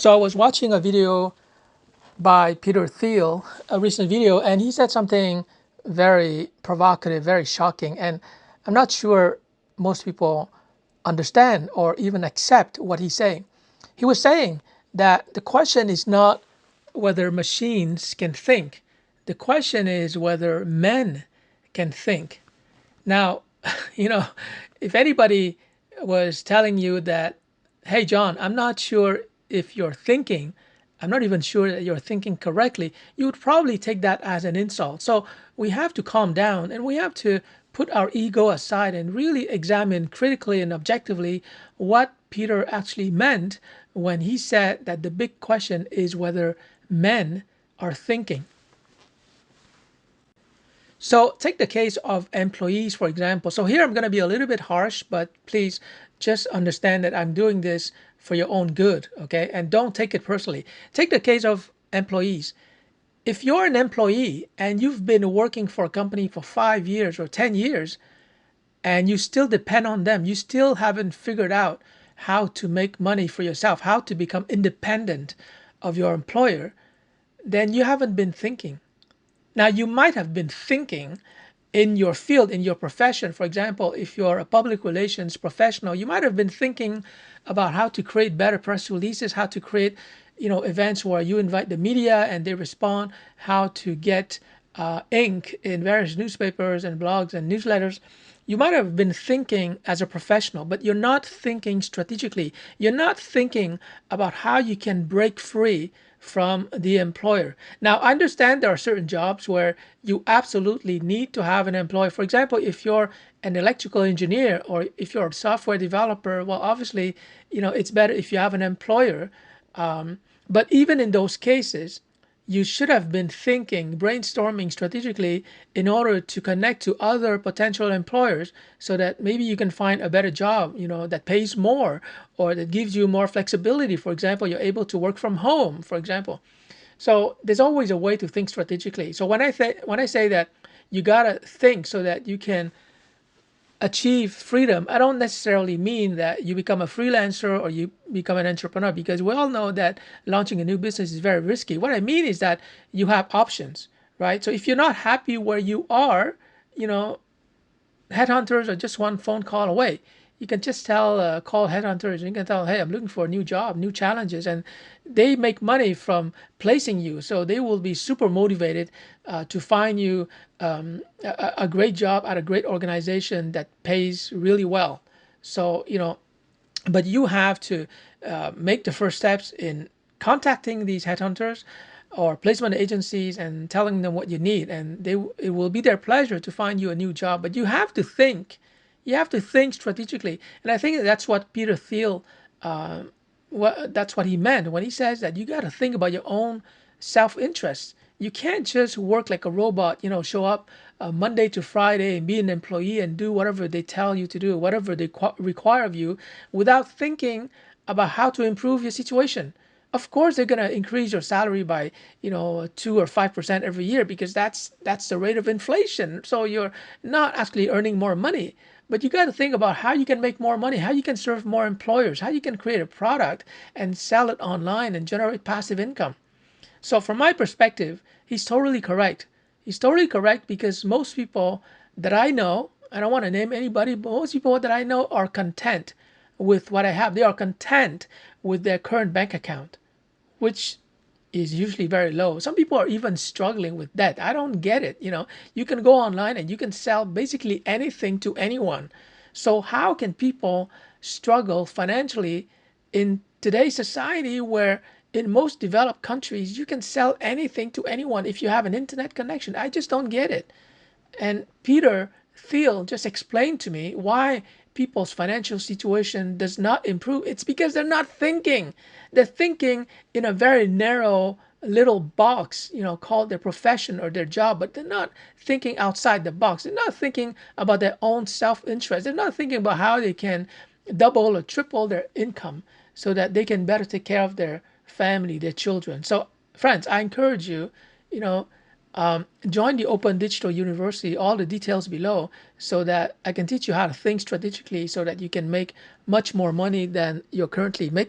So I was watching a video by Peter Thiel, a recent video, and he said something very provocative, very shocking. And I'm not sure most people understand or even accept what he's saying. He was saying that the question is not whether machines can think. The question is whether men can think. Now, if anybody was telling you that, hey, John, I'm not sure if you're thinking, I'm not even sure that you're thinking correctly, you would probably take that as an insult. So we have to calm down and we have to put our ego aside and really examine critically and objectively what Peter actually meant when he said that the big question is whether men are thinking. So take the case of employees, for example. So here I'm going to be a little bit harsh, but please just understand that I'm doing this for your own good, okay? And don't take it personally. Take the case of employees. If you're an employee and you've been working for a company for 5 years or 10 years and you still depend on them, you still haven't figured out how to make money for yourself, how to become independent of your employer, then you haven't been thinking. Now, you might have been thinking in your field, in your profession. For example, if you're a public relations professional, you might have been thinking about how to create better press releases, how to create, events where you invite the media and they respond, how to get ink in various newspapers and blogs and newsletters. You might have been thinking as a professional, but you're not thinking strategically. You're not thinking about how you can break free from the employer. Now, I understand there are certain jobs where you absolutely need to have an employer. For example, if you're an electrical engineer or if you're a software developer, well, obviously, it's better if you have an employer. But even in those cases, you should have been thinking, brainstorming strategically in order to connect to other potential employers so that maybe you can find a better job, that pays more or that gives you more flexibility. For example, you're able to work from home, for example. So there's always a way to think strategically. So when I say that you gotta think so that you can achieve freedom, I don't necessarily mean that you become a freelancer or you become an entrepreneur, because we all know that launching a new business is very risky. What I mean is that you have options, right? So if you're not happy where you are, you know, headhunters are just one phone call away. You can just call headhunters and you can tell, hey, I'm looking for a new job, new challenges. And they make money from placing you. So they will be super motivated to find you a great job at a great organization that pays really well. So, but you have to make the first steps in contacting these headhunters or placement agencies and telling them what you need, and it will be their pleasure to find you a new job. But you have to think strategically, and I think that's what Peter Thiel, that's what he meant when he says that you got to think about your own self-interest. You can't just work like a robot, show up Monday to Friday and be an employee and do whatever they tell you to do, whatever they require of you, without thinking about how to improve your situation. Of course, they're going to increase your salary by 2 or 5% every year, because that's the rate of inflation. So you're not actually earning more money. But you got to think about how you can make more money, how you can serve more employers, how you can create a product and sell it online and generate passive income. So from my perspective, he's totally correct. He's totally correct because most people that I know, I don't want to name anybody, but most people that I know are content with what I have. They are content with their current bank account, which is usually very low. Some people are even struggling with debt. I don't get it. You can go online and you can sell basically anything to anyone. So how can people struggle financially in today's society where in most developed countries you can sell anything to anyone if you have an internet connection? I just don't get it. And Peter Thiel just explained to me why people's financial situation does not improve. It's because they're not thinking. They're thinking in a very narrow little box, called their profession or their job, but they're not thinking outside the box. They're not thinking about their own self-interest. They're not thinking about how they can double or triple their income so that they can better take care of their family, their children. So, friends, I encourage you, you know, join the Open Digital University, all the details below, so that I can teach you how to think strategically so that you can make much more money than you're currently making.